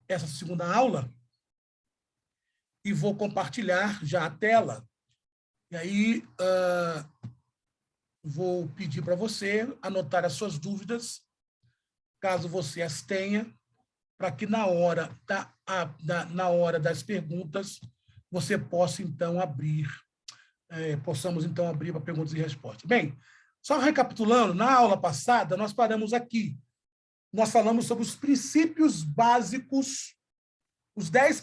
essa segunda aula e vou compartilhar já a tela. E aí, vou pedir para você anotar as suas dúvidas, caso você as tenha, para que na hora das perguntas você possa, então, possamos, então, abrir para perguntas e respostas. Bem, só recapitulando, na aula passada, nós paramos aqui. Nós falamos sobre os princípios básicos, os 10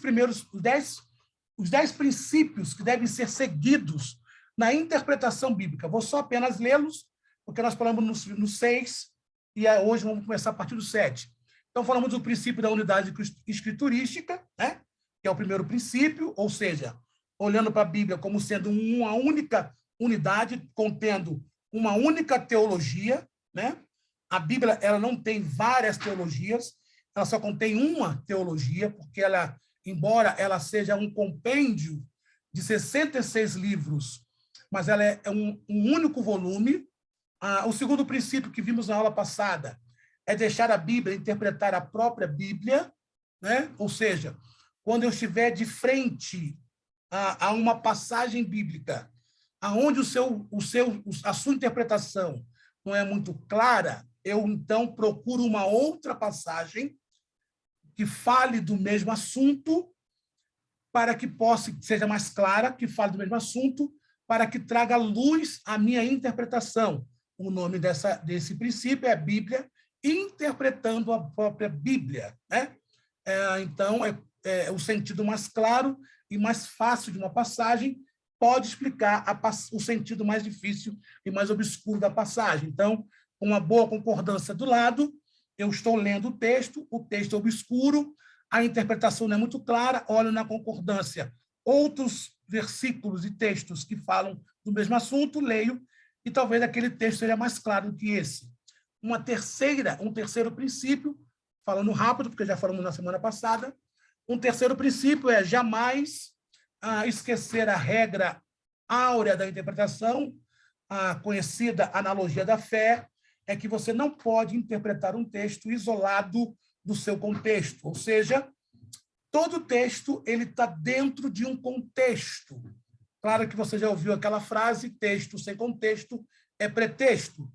princípios que devem ser seguidos na interpretação bíblica. Vou só apenas lê-los, porque nós falamos no 6, e hoje vamos começar a partir do 7. Então, falamos do princípio da unidade escriturística, né? Que é o primeiro princípio, ou seja, olhando para a Bíblia como sendo uma única unidade, contendo uma única teologia, né? A Bíblia, ela não tem várias teologias, ela só contém uma teologia, porque ela, embora ela seja um compêndio de 66 livros, mas ela é um único volume. O segundo princípio que vimos na aula passada é deixar a Bíblia interpretar a própria Bíblia, né? Ou seja, quando eu estiver de frente a uma passagem bíblica, aonde a sua interpretação não é muito clara, eu, então, procuro uma outra passagem que fale do mesmo assunto, para que seja mais clara, que fale do mesmo assunto, para que traga luz à minha interpretação. O nome desse princípio é a Bíblia, interpretando a própria Bíblia, né? Então, o sentido mais claro e mais fácil de uma passagem pode explicar o sentido mais difícil e mais obscuro da passagem. Então, com uma boa concordância do lado, eu estou lendo o texto é obscuro, a interpretação não é muito clara, olho na concordância outros versículos e textos que falam do mesmo assunto, leio, e talvez aquele texto seja mais claro do que esse. Um terceiro princípio, falando rápido, porque já falamos na semana passada, um terceiro princípio é jamais esquecer a regra áurea da interpretação, a conhecida analogia da fé, é que você não pode interpretar um texto isolado do seu contexto, ou seja, todo texto ele está dentro de um contexto. Claro que você já ouviu aquela frase, texto sem contexto é pretexto.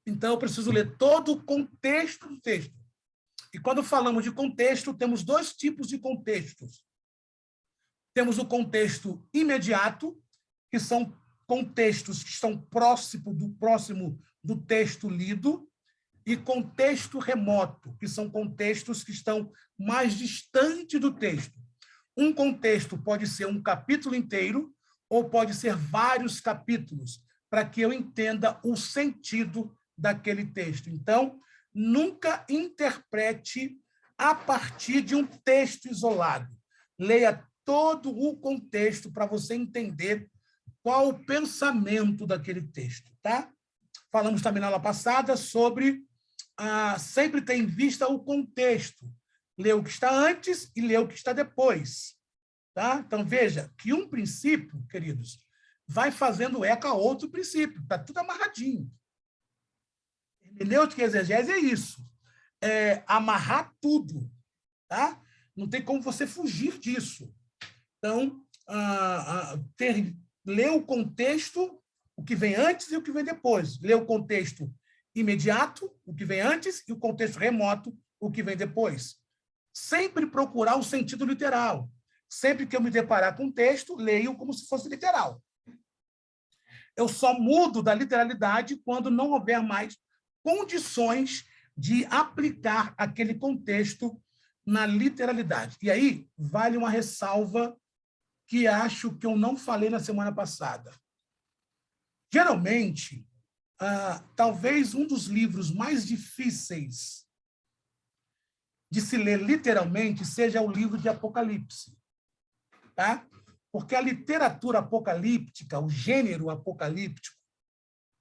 Então, eu preciso ler todo o contexto do texto. E quando falamos de contexto, temos dois tipos de contextos. Temos o contexto imediato, que são contextos que estão próximo do texto lido, e contexto remoto, que são contextos que estão mais distantes do texto. Um contexto pode ser um capítulo inteiro ou pode ser vários capítulos, para que eu entenda o sentido daquele texto. Então, nunca interprete a partir de um texto isolado. Leia todo o contexto para você entender qual o pensamento daquele texto, tá? Falamos também na aula passada sobre sempre ter em vista o contexto. Lê o que está antes e lê o que está depois. Tá? Então, veja que um princípio, queridos, vai fazendo eco a outro princípio. Está tudo amarradinho. Hermenêutica e exegese é isso. Amarrar tudo. Tá? Não tem como você fugir disso. Então, ler o contexto, o que vem antes e o que vem depois. Ler o contexto imediato, o que vem antes, e o contexto remoto, o que vem depois. Sempre procurar o sentido literal. Sempre que eu me deparar com um texto, leio como se fosse literal. Eu só mudo da literalidade quando não houver mais condições de aplicar aquele contexto na literalidade. E aí, vale uma ressalva que acho que eu não falei na semana passada. Geralmente, talvez um dos livros mais difíceis de se ler literalmente seja o livro de Apocalipse. Tá? Porque a literatura apocalíptica, o gênero apocalíptico,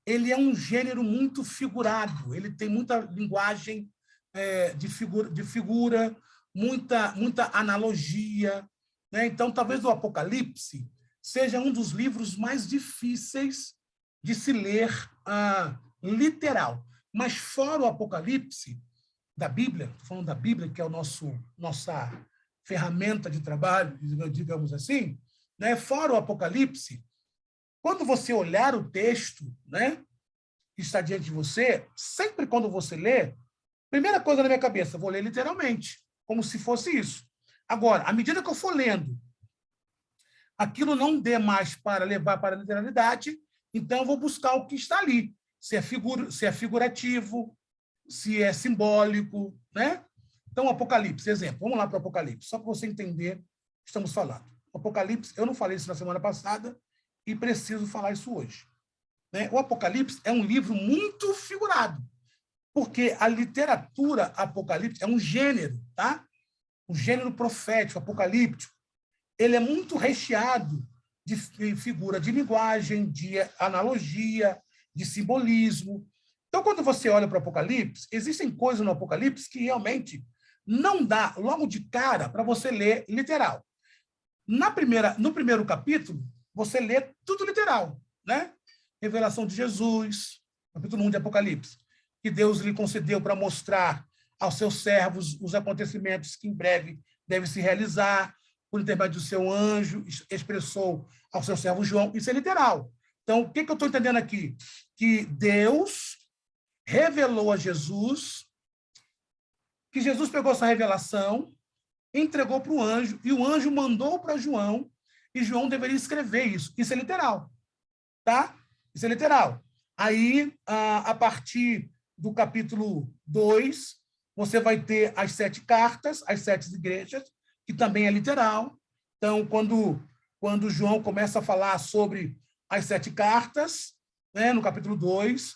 ele é um gênero muito figurado, ele tem muita linguagem de figura, muita analogia, né? Então, talvez o Apocalipse seja um dos livros mais difíceis de se ler literal. Mas, fora o Apocalipse, da Bíblia, estou falando da Bíblia, que é nossa ferramenta de trabalho, digamos assim, né? Fora o Apocalipse, quando você olhar o texto, né, que está diante de você, sempre quando você lê, primeira coisa na minha cabeça, vou ler literalmente, como se fosse isso. Agora, à medida que eu for lendo, aquilo não dê mais para levar para a literalidade, então eu vou buscar o que está ali, se é figurativo, se é simbólico, né? Então, Apocalipse, exemplo. Vamos lá para o Apocalipse, só para você entender o que estamos falando. O Apocalipse, eu não falei isso na semana passada e preciso falar isso hoje. Né? O Apocalipse é um livro muito figurado, porque a literatura apocalíptica é um gênero, tá? O gênero profético, apocalíptico. Ele é muito recheado de figura de linguagem, de analogia, de simbolismo. Então, quando você olha para o Apocalipse, existem coisas no Apocalipse que realmente não dá, logo de cara, para você ler literal. No primeiro capítulo, você lê tudo literal, né? Revelação de Jesus, capítulo 1 de Apocalipse, que Deus lhe concedeu para mostrar aos seus servos os acontecimentos que em breve devem se realizar, por intermédio do seu anjo, expressou ao seu servo João. Isso é literal. Então, o que eu estou entendendo aqui? Que Deus revelou a Jesus, que Jesus pegou essa revelação, entregou para o anjo, e o anjo mandou para João, e João deveria escrever isso. Isso é literal, tá? Isso é literal. Aí, a partir do capítulo 2, você vai ter as 7 cartas, as 7 igrejas, que também é literal. Então, quando João começa a falar sobre as 7 cartas, né, no capítulo 2,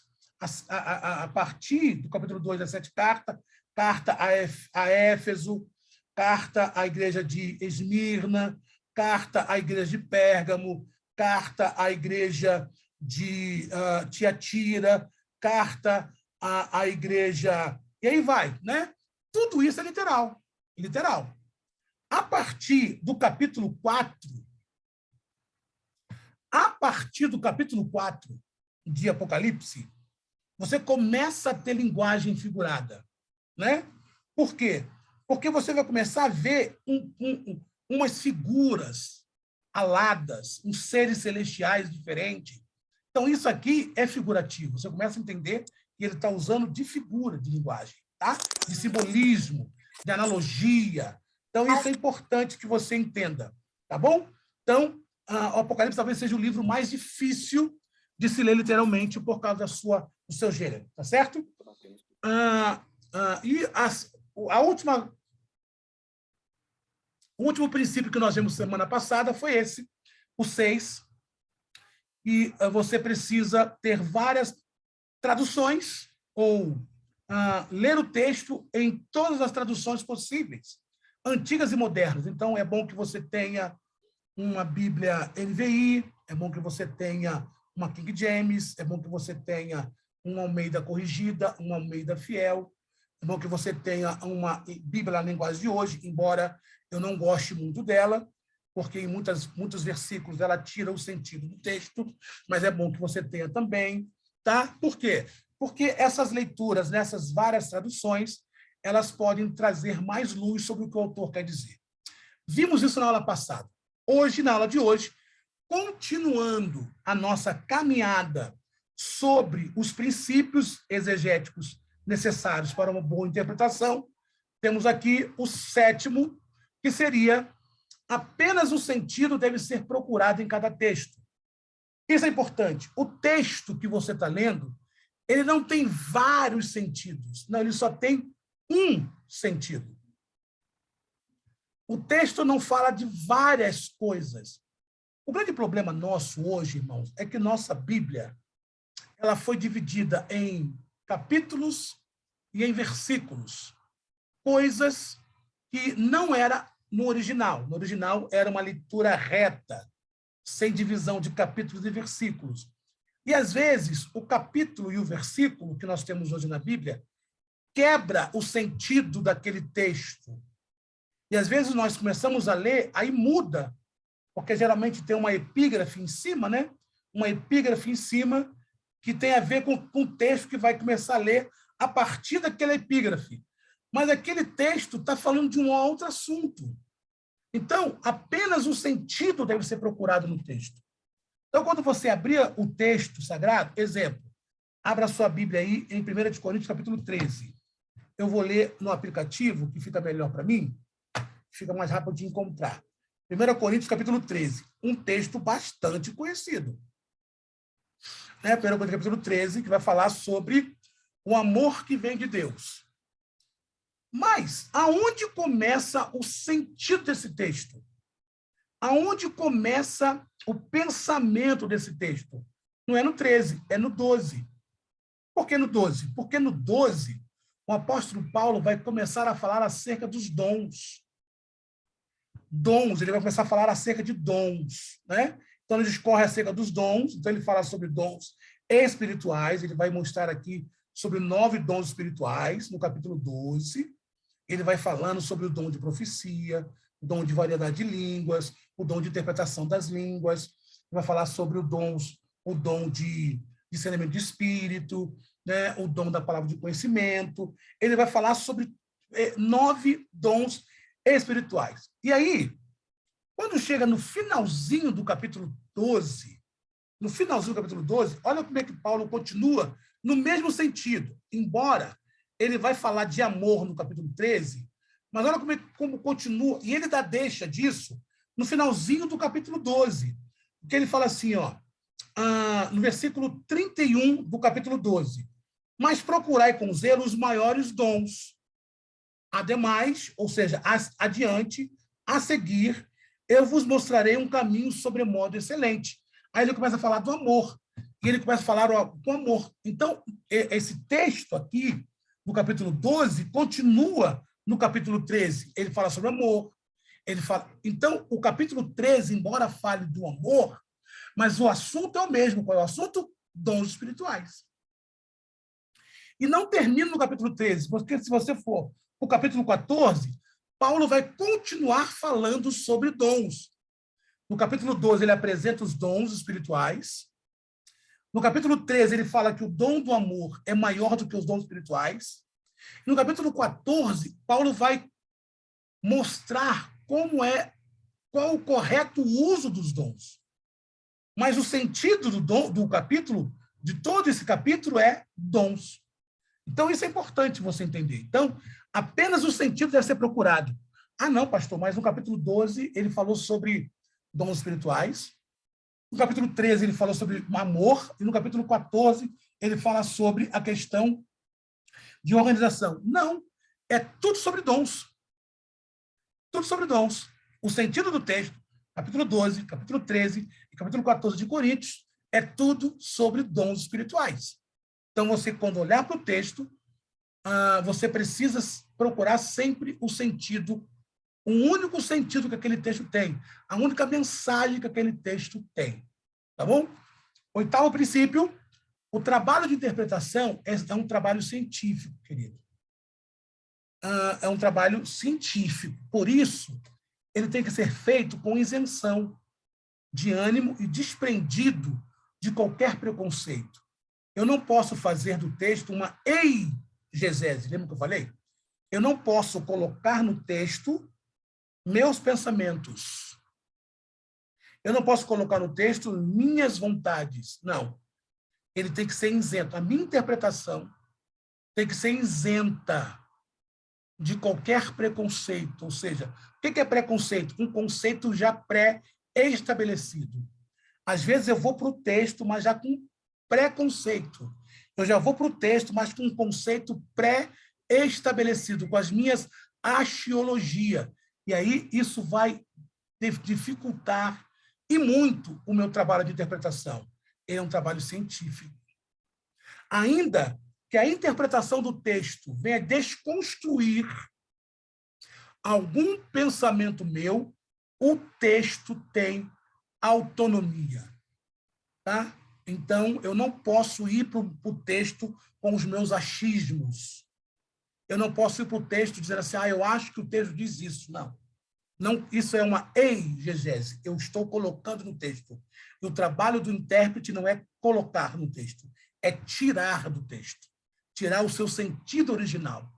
a partir do capítulo 2 das 7 cartas, carta a Éfeso, carta à igreja de Esmirna, carta à igreja de Pérgamo, carta à igreja de Tiatira, carta à igreja... E aí vai, né? Tudo isso é literal. Literal. A partir do capítulo 4, de Apocalipse, você começa a ter linguagem figurada, né? Por quê? Porque você vai começar a ver umas figuras aladas, uns seres celestiais diferentes. Então, isso aqui é figurativo. Você começa a entender que ele está usando de figura de linguagem, tá? De simbolismo, de analogia. Então, isso é importante que você entenda, tá bom? Então, o Apocalipse talvez seja o livro mais difícil de se ler literalmente por causa do seu gênero, tá certo? E o último princípio que nós vimos semana passada foi esse, o 6, e você precisa ter várias traduções ou ler o texto em todas as traduções possíveis, antigas e modernas. Então, é bom que você tenha uma Bíblia NVI, é bom que você tenha uma King James, é bom que você tenha uma Almeida corrigida, uma Almeida fiel, é bom que você tenha uma Bíblia na linguagem de hoje, embora eu não goste muito dela, porque em muitos versículos ela tira o sentido do texto, mas é bom que você tenha também, tá? Por quê? Porque essas leituras, nessas várias traduções, elas podem trazer mais luz sobre o que o autor quer dizer. Vimos isso na aula passada. Hoje, na aula de hoje, continuando a nossa caminhada sobre os princípios exegéticos necessários para uma boa interpretação, temos aqui o 7º, que seria apenas o sentido deve ser procurado em cada texto. Isso é importante. O texto que você está lendo, ele não tem vários sentidos. Não, ele só tem um sentido. O texto não fala de várias coisas. O grande problema nosso hoje, irmãos, é que nossa Bíblia ela foi dividida em capítulos e em versículos. Coisas que não era no original. No original era uma leitura reta, sem divisão de capítulos e versículos. E, às vezes, o capítulo e o versículo que nós temos hoje na Bíblia quebra o sentido daquele texto. E, às vezes, nós começamos a ler, aí muda, porque geralmente tem uma epígrafe em cima, né? Uma epígrafe em cima que tem a ver com o texto que vai começar a ler a partir daquela epígrafe. mas aquele texto está falando de um outro assunto. Então, apenas o sentido deve ser procurado no texto. Então, quando você abrir o texto sagrado, exemplo, abra sua Bíblia aí em 1 de Coríntios, capítulo 13. Eu vou ler no aplicativo, que fica melhor para mim, fica mais rápido de encontrar. 1 Coríntios, capítulo 13, um texto bastante conhecido. 1 Coríntios, capítulo 13, que vai falar sobre o amor que vem de Deus. Mas, aonde começa o sentido desse texto? Aonde começa o pensamento desse texto? Não é no 13, é no 12. Por que no 12? Porque no 12, o apóstolo Paulo vai começar a falar acerca dos dons. Dons, ele vai começar a falar acerca de dons, né? Então, ele discorre acerca dos dons, então ele fala sobre dons espirituais, ele vai mostrar aqui sobre 9 dons espirituais, no capítulo 12. Ele vai falando sobre o dom de profecia, o dom de variedade de línguas, o dom de interpretação das línguas, ele vai falar sobre o dom de discernimento de espírito, né? O dom da palavra de conhecimento. Ele vai falar sobre 9 dons espirituais. E aí, quando chega no finalzinho do capítulo 12, olha como é que Paulo continua no mesmo sentido, embora ele vai falar de amor no capítulo 13, mas olha como continua, e ele dá deixa disso no finalzinho do capítulo 12, porque ele fala assim, no versículo 31 do capítulo 12, mas procurai com zelo os maiores dons. Ademais, ou seja, adiante, a seguir, eu vos mostrarei um caminho sobremodo excelente. Aí ele começa a falar do amor, e ele começa a falar do amor. Então, esse texto aqui, no capítulo 12, continua no capítulo 13. Ele fala sobre amor. Então, o capítulo 13, embora fale do amor, mas o assunto é o mesmo. Qual é o assunto? Dons espirituais. E não termina no capítulo 13, porque se você for para o capítulo 14, Paulo vai continuar falando sobre dons. No capítulo 12, ele apresenta os dons espirituais. No capítulo 13, ele fala que o dom do amor é maior do que os dons espirituais. No capítulo 14, Paulo vai mostrar qual o correto uso dos dons. Mas o sentido do capítulo, de todo esse capítulo, é dons. Então, isso é importante você entender. Então, apenas o sentido deve ser procurado. Ah, não, pastor, mas no capítulo 12 ele falou sobre dons espirituais. No capítulo 13 ele falou sobre amor. E no capítulo 14 ele fala sobre a questão de organização. Não, é tudo sobre dons. Tudo sobre dons. O sentido do texto, capítulo 12, capítulo 13 e capítulo 14 de Coríntios, é tudo sobre dons espirituais. Então, você, quando olhar para o texto, você precisa procurar sempre o sentido, o único sentido que aquele texto tem, a única mensagem que aquele texto tem. Tá bom? 8º princípio, o trabalho de interpretação é um trabalho científico, querido. É um trabalho científico. Por isso, ele tem que ser feito com isenção de ânimo e desprendido de qualquer preconceito. Eu não posso fazer do texto uma exegese. Lembra que eu falei? Eu não posso colocar no texto meus pensamentos. Eu não posso colocar no texto minhas vontades. Não. Ele tem que ser isento. A minha interpretação tem que ser isenta de qualquer preconceito. Ou seja, o que é preconceito? Um conceito já pré-estabelecido. Às vezes eu vou para o texto, mas já com preconceito. Eu já vou para o texto, mas com um conceito pré-estabelecido, com as minhas axiologias. E aí isso vai dificultar e muito o meu trabalho de interpretação. Ele é um trabalho científico. Ainda que a interpretação do texto venha desconstruir algum pensamento meu, o texto tem autonomia. Tá? Então, eu não posso ir para o texto com os meus achismos. Eu não posso ir para o texto dizendo assim, eu acho que o texto diz isso. Não. Não, isso é uma exegese. Eu estou colocando no texto. E o trabalho do intérprete não é colocar no texto, é tirar do texto. Tirar o seu sentido original,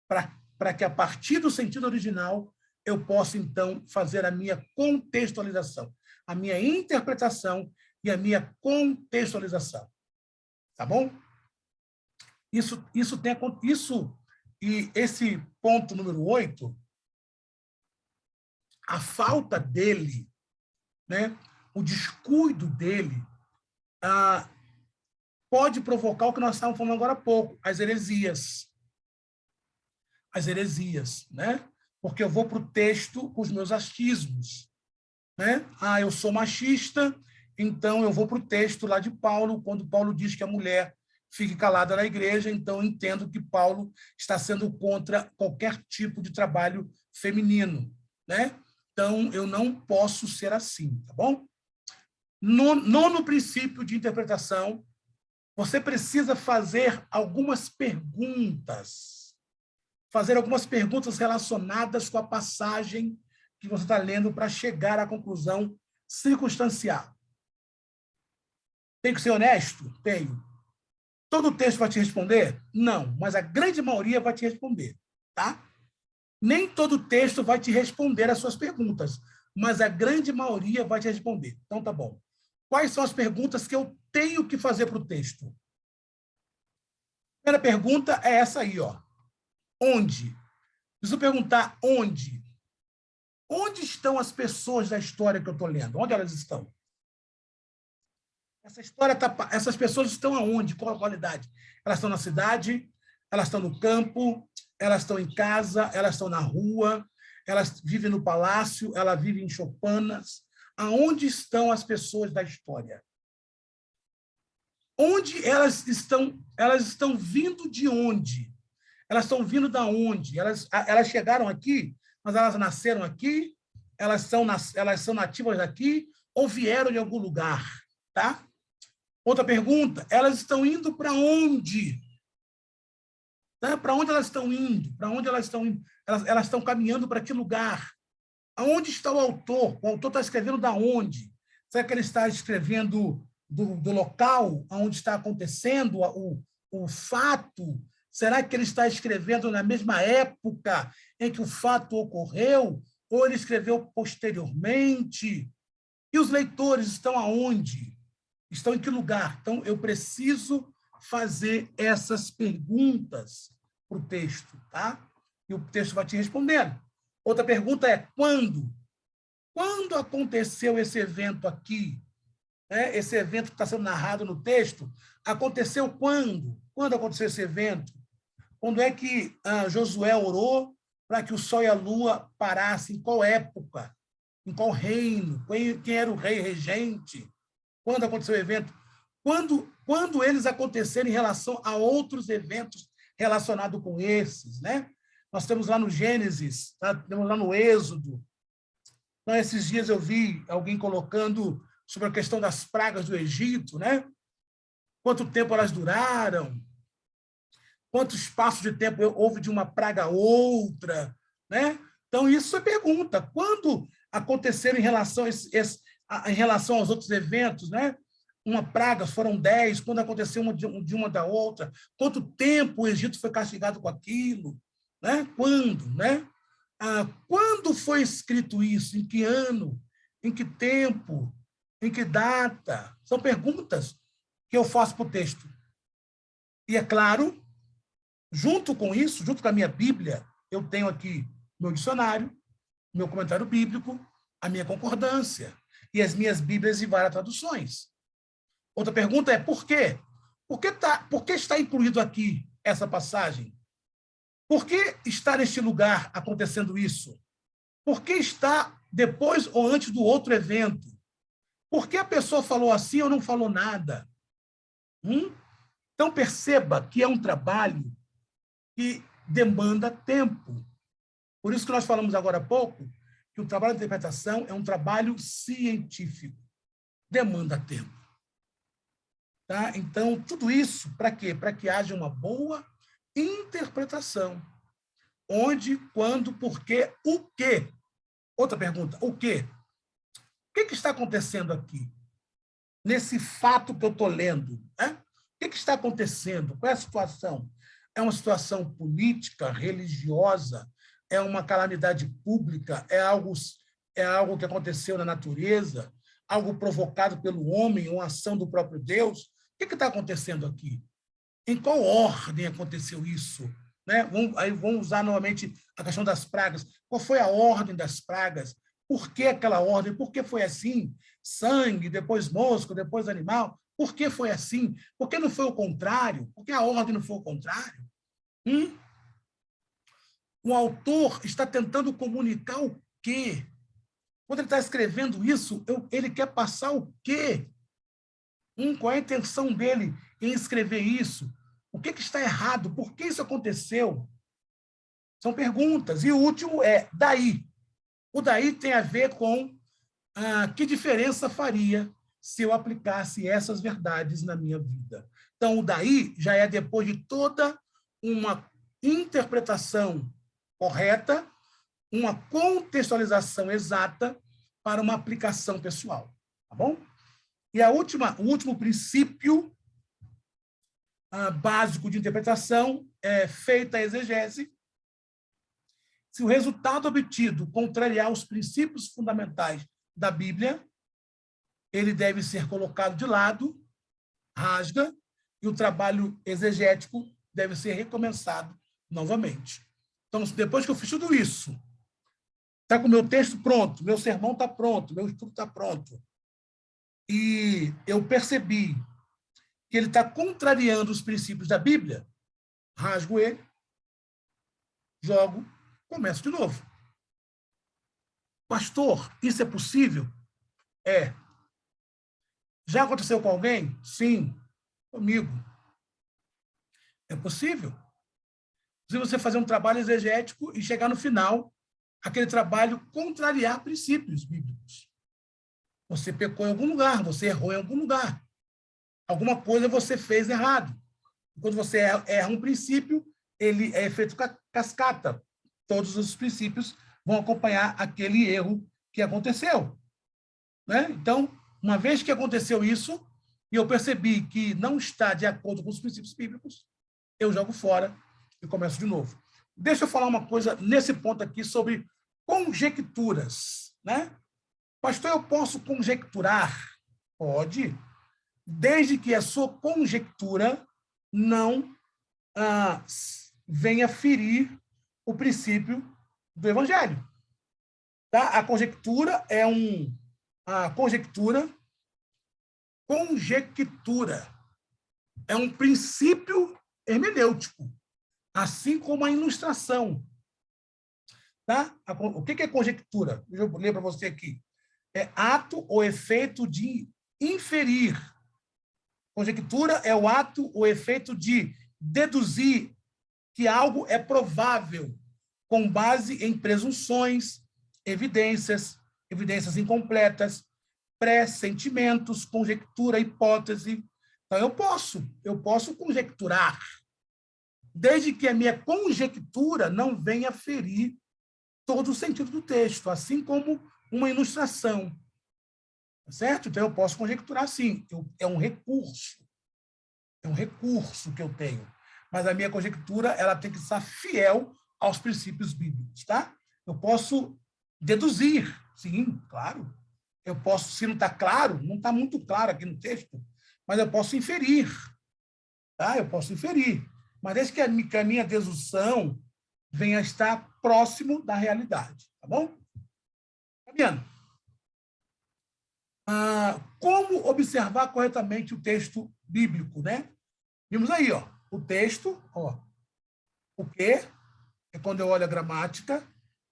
para para que, a partir do sentido original, eu possa, então, fazer a minha contextualização, a minha interpretação e a minha contextualização. Tá bom? Isso e esse ponto número 8, a falta dele, né, o descuido dele, pode provocar o que nós estávamos falando agora há pouco, as heresias. As heresias, né? Porque eu vou para o texto com os meus achismos, né? Eu sou machista, então eu vou para o texto lá de Paulo, quando Paulo diz que a mulher fique calada na igreja, então eu entendo que Paulo está sendo contra qualquer tipo de trabalho feminino, né? Então, eu não posso ser assim, tá bom? Nono princípio de interpretação, você precisa fazer algumas perguntas. Fazer algumas perguntas relacionadas com a passagem que você está lendo para chegar à conclusão circunstancial. Tenho que ser honesto? Tenho. Todo o texto vai te responder? Não, mas a grande maioria vai te responder, tá? Nem todo texto vai te responder as suas perguntas, mas a grande maioria vai te responder. Então, tá bom. Quais são as perguntas que eu tenho que fazer para o texto? A primeira pergunta é essa aí, ó. Onde? Preciso perguntar onde. Onde estão as pessoas da história que eu estou lendo? Onde elas estão? Essas pessoas estão aonde? Qual a qualidade? Elas estão na cidade, elas estão no campo, elas estão em casa, elas estão na rua, elas vivem no palácio, elas vivem em choupanas. Aonde estão as pessoas da história? Onde elas estão? Elas estão vindo de onde? Elas estão vindo da onde? Elas chegaram aqui, mas elas nasceram aqui? Elas são nativas daqui ou vieram de algum lugar? Tá? Outra pergunta, elas estão indo para onde? Tá? Para onde elas estão indo? Para onde elas estão indo? Elas estão caminhando para que lugar? Aonde está o autor? O autor está escrevendo da onde? Será que ele está escrevendo do local onde está acontecendo o fato? Será que ele está escrevendo na mesma época em que o fato ocorreu? Ou ele escreveu posteriormente? E os leitores estão aonde? Estão em que lugar? Então, eu preciso fazer essas perguntas para o texto, tá? E o texto vai te respondendo. Outra pergunta é, quando? Quando aconteceu esse evento aqui? Esse evento que está sendo narrado no texto, aconteceu quando? Quando aconteceu esse evento? Quando é que Josué orou para que o sol e a lua parassem? Em qual época? Em qual reino? Quem era o rei regente? Quando aconteceu o evento? Quando eles aconteceram em relação a outros eventos relacionados com esses, né? Nós temos lá no Gênesis, tá? Temos lá no Êxodo. Então, esses dias eu vi alguém colocando sobre a questão das pragas do Egito, né? Quanto tempo elas duraram? Quanto espaço de tempo houve de uma praga a outra, né? Então, isso é pergunta. Quando aconteceram em relação aos outros eventos, né? Uma praga, foram 10, quando aconteceu de uma da outra, quanto tempo o Egito foi castigado com aquilo, né? Quando, né? Quando foi escrito isso? Em que ano? Em que tempo? Em que data? São perguntas que eu faço para o texto. E, é claro, junto com isso, junto com a minha Bíblia, eu tenho aqui meu dicionário, meu comentário bíblico, a minha concordância e as minhas Bíblias de várias traduções. Outra pergunta é, por quê? Por que está incluído aqui essa passagem? Por que está neste lugar acontecendo isso? Por que está depois ou antes do outro evento? Por que a pessoa falou assim ou não falou nada? Então, perceba que é um trabalho que demanda tempo. Por isso que nós falamos agora há pouco que o trabalho de interpretação é um trabalho científico. Demanda tempo. Tá? Então, tudo isso para quê? Para que haja uma boa interpretação. Onde, quando, por quê, o quê? Outra pergunta, o quê? O que está acontecendo aqui? Nesse fato que eu estou lendo? Né? O que está acontecendo? Qual é a situação? é uma situação política, religiosa, é uma calamidade pública, é algo que aconteceu na natureza, algo provocado pelo homem, uma ação do próprio Deus? O que está acontecendo aqui? Em qual ordem aconteceu isso? Né? Aí vamos usar novamente a questão das pragas. Qual foi a ordem das pragas? Por que aquela ordem? Por que foi assim? Sangue, depois mosco, depois animal. Por que foi assim? Por que não foi o contrário? Por que a ordem não foi o contrário? O autor está tentando comunicar o quê? Quando ele está escrevendo isso, ele quer passar o quê? Qual é a intenção dele em escrever isso? O que está errado? Por que isso aconteceu? São perguntas. E o último é daí. O daí tem a ver com que diferença faria se eu aplicasse essas verdades na minha vida. Então, o daí já é depois de toda uma interpretação correta, uma contextualização exata para uma aplicação pessoal. Tá bom? E o último princípio básico de interpretação é feita a exegese. Se o resultado obtido contrariar os princípios fundamentais da Bíblia, ele deve ser colocado de lado, rasga, e o trabalho exegético deve ser recomeçado novamente. Então, depois que eu fiz tudo isso, está com o meu texto pronto, meu sermão está pronto, meu estudo está pronto, e eu percebi que ele está contrariando os princípios da Bíblia, rasgo ele, jogo, começo de novo. Pastor, isso é possível? É. Já aconteceu com alguém? Sim, comigo. É possível. Se você fazer um trabalho exegético e chegar no final, aquele trabalho contrariar princípios bíblicos. Você pecou em algum lugar, você errou em algum lugar. Alguma coisa você fez errado. Quando você erra um princípio, ele é efeito cascata. Todos os princípios vão acompanhar aquele erro que aconteceu. Né? Então, uma vez que aconteceu isso, e eu percebi que não está de acordo com os princípios bíblicos, eu jogo fora e começo de novo. Deixa eu falar uma coisa nesse ponto aqui sobre conjecturas. Né? Pastor, eu posso conjecturar? Pode, desde que a sua conjectura não venha ferir o princípio do Evangelho. Tá? A conjectura é conjectura é um princípio hermenêutico, assim como a ilustração. Tá? O que é conjectura? Deixa eu ler para você aqui. É ato ou efeito de inferir. Conjectura é o ato ou efeito de deduzir que algo é provável com base em presunções, evidências incompletas, pressentimentos, conjectura, hipótese. Então, eu posso conjecturar, desde que a minha conjectura não venha ferir todo o sentido do texto, assim como uma ilustração. Certo? Então, eu posso conjecturar, sim. É um recurso que eu tenho. Mas a minha conjectura ela tem que estar fiel aos princípios bíblicos. Tá? Eu posso deduzir, sim, claro. Eu posso, se não está claro, não está muito claro aqui no texto, mas eu posso inferir. Tá? Eu posso inferir. Mas desde que a minha dedução venha a estar próximo da realidade. Tá bom? Fabiano, como observar corretamente o texto bíblico, né? Vimos aí, ó, o texto, ó, o que é quando eu olho a gramática,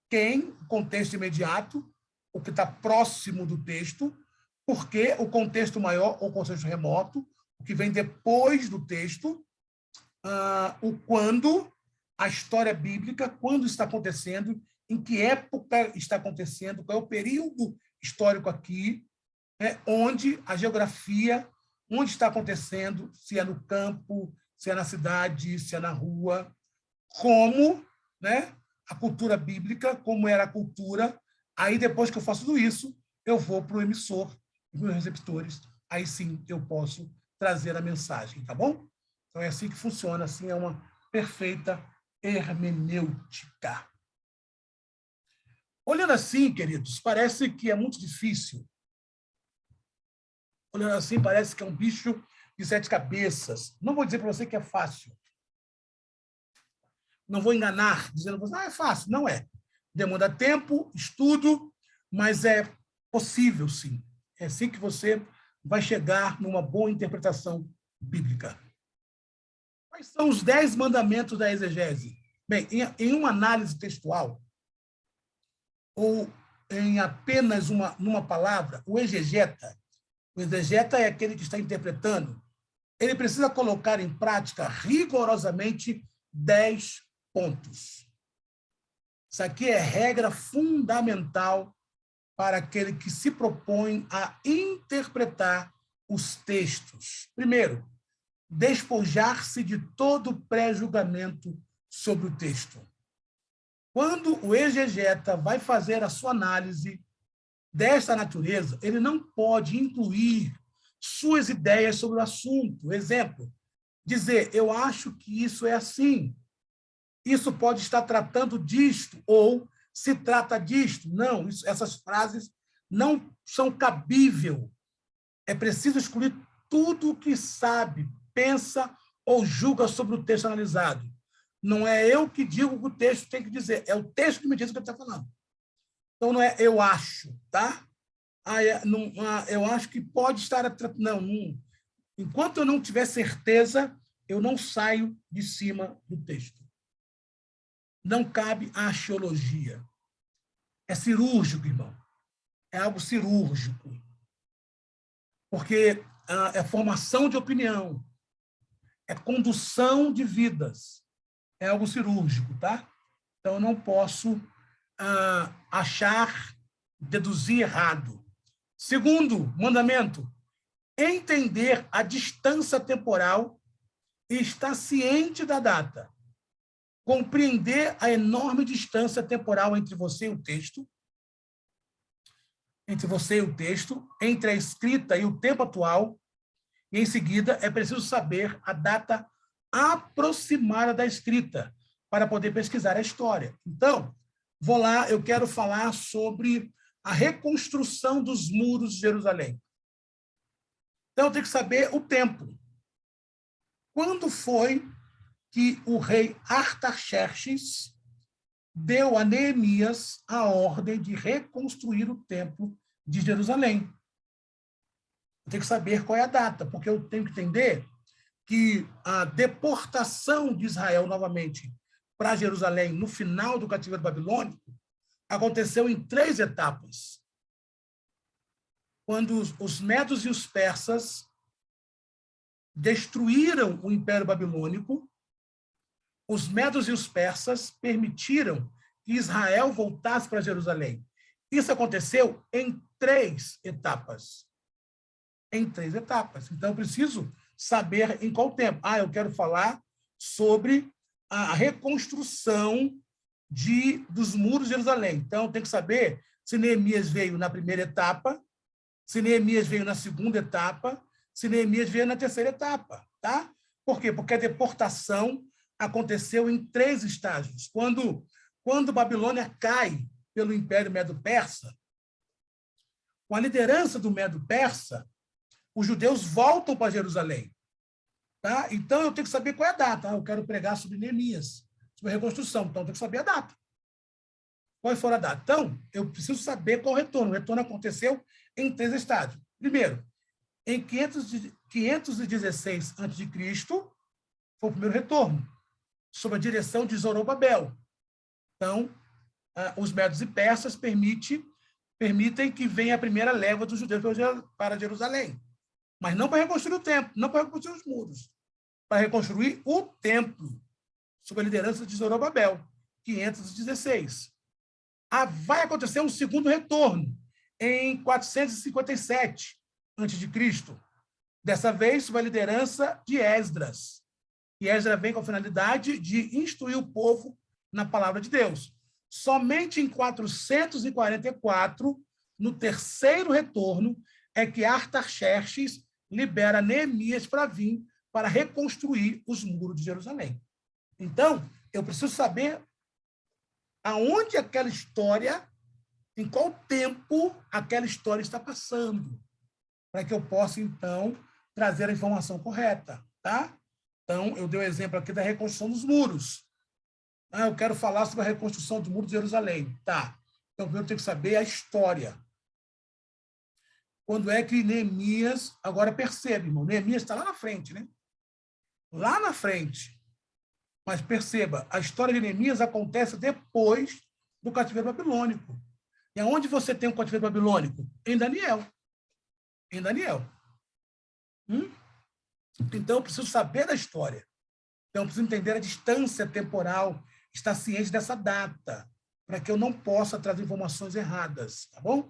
quem, o contexto imediato, o que está próximo do texto, porque o contexto maior ou contexto remoto, o que vem depois do texto, o quando, a história bíblica, quando está acontecendo, em que época está acontecendo, qual é o período histórico aqui, onde a geografia, onde está acontecendo, se é no campo, se é na cidade, se é na rua, como, né, a cultura bíblica, como era a cultura. Aí, depois que eu faço tudo isso, eu vou para o emissor, os meus receptores, aí sim eu posso trazer a mensagem, tá bom? Então, é assim que funciona, assim, é uma perfeita hermenêutica. Olhando assim, queridos, parece que é muito difícil. Olhando assim, parece que é um bicho de 7 cabeças. Não vou dizer para você que é fácil. Não vou enganar, dizendo para você, é fácil. Não é. Demanda tempo, estudo, mas é possível, sim. É assim que você vai chegar numa boa interpretação bíblica. Quais são os 10 mandamentos da exegese? Bem, em uma análise textual, ou em apenas numa palavra, o exegeta é aquele que está interpretando, ele precisa colocar em prática rigorosamente 10 pontos. Isso aqui é regra fundamental para aquele que se propõe a interpretar os textos. Primeiro, despojar-se de todo pré-julgamento sobre o texto. Quando o exegeta vai fazer a sua análise desta natureza, ele não pode incluir suas ideias sobre o assunto. Exemplo, dizer, eu acho que isso é assim. Isso pode estar tratando disto, ou se trata disto. Não, essas frases não são cabíveis. É preciso excluir tudo o que sabe, pensa ou julga sobre o texto analisado. Não é eu que digo o que o texto tem que dizer, é o texto que me diz o que ele está falando. Então, não é eu acho, tá? Eu acho que pode estar... Não. Enquanto eu não tiver certeza, eu não saio de cima do texto. Não cabe a axiologia. É cirúrgico, irmão. É algo cirúrgico. Porque é formação de opinião. É condução de vidas. É algo cirúrgico, tá? Então, eu não posso achar, deduzir errado. Segundo mandamento, entender a distância temporal e estar ciente da data. Compreender a enorme distância temporal entre você e o texto, entre a escrita e o tempo atual, e, em seguida, é preciso saber a data aproximada da escrita para poder pesquisar a história. Então, vou lá, eu quero falar sobre a reconstrução dos muros de Jerusalém. Então, eu tenho que saber o tempo. Quando foi que o rei Artaxerxes deu a Neemias a ordem de reconstruir o templo de Jerusalém? Eu tenho que saber qual é a data, porque eu tenho que entender que a deportação de Israel novamente para Jerusalém no final do cativeiro babilônico aconteceu em 3 etapas. Quando os medos e os persas destruíram o Império Babilônico, os medos e os persas permitiram que Israel voltasse para Jerusalém. Isso aconteceu em 3 etapas. Em 3 etapas. Então, eu preciso saber em qual tempo. Eu quero falar sobre a reconstrução dos muros de Jerusalém. Então, eu tenho que saber se Neemias veio na primeira etapa, se Neemias veio na segunda etapa, se Neemias veio na terceira etapa. Tá? Por quê? Porque a deportação aconteceu em 3 estágios. Quando Babilônia cai pelo Império Medo-Persa, com a liderança do Medo-Persa, os judeus voltam para Jerusalém. Tá? Então, eu tenho que saber qual é a data. Eu quero pregar sobre Neemias, sobre a reconstrução. Então, eu tenho que saber a data. Qual foi a data? Então, eu preciso saber qual é o retorno. O retorno aconteceu em 3 estágios. Primeiro, em 516 a.C., foi o primeiro retorno, sob a direção de Zorobabel. Então, os medos e persas permitem que venha a primeira leva dos judeus para Jerusalém. Mas não para reconstruir o templo, não para reconstruir os muros, para reconstruir o templo, sob a liderança de Zorobabel, 516. Vai acontecer um segundo retorno, em 457 a.C., dessa vez sob a liderança de Esdras. E Esdras vem com a finalidade de instruir o povo na palavra de Deus. Somente em 444, no terceiro retorno, é que Artaxerxes libera Neemias para vir para reconstruir os muros de Jerusalém. Então, eu preciso saber aonde aquela história, em qual tempo aquela história está passando, para que eu possa, então, trazer a informação correta, tá? Então, eu dei o exemplo aqui da reconstrução dos muros. Eu quero falar sobre a reconstrução do muro de Jerusalém. Tá. Então, primeiro eu tenho que saber a história. Quando é que Neemias... Agora, percebe, irmão, Neemias está lá na frente, né? Lá na frente. Mas perceba, a história de Neemias acontece depois do cativeiro babilônico. E aonde você tem o cativeiro babilônico? Em Daniel. Em Daniel. Então, eu preciso saber da história. Então, eu preciso entender a distância temporal, estar ciente dessa data, para que eu não possa trazer informações erradas, tá bom?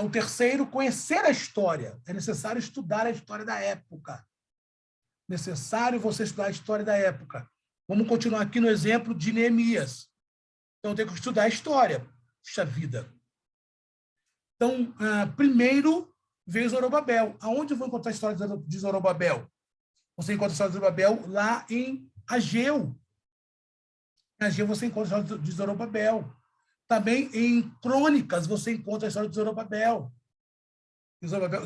O terceiro, conhecer a história. É necessário estudar a história da época. Necessário você estudar a história da época. Vamos continuar aqui no exemplo de Neemias. Então, eu tenho que estudar a história. Puxa vida. Então, primeiro veio Zorobabel. Aonde eu vou encontrar a história de Zorobabel? Você encontra a história de Zorobabel lá em Ageu. Em Ageu você encontra a história de Zorobabel. Também em Crônicas você encontra a história de Zorobabel.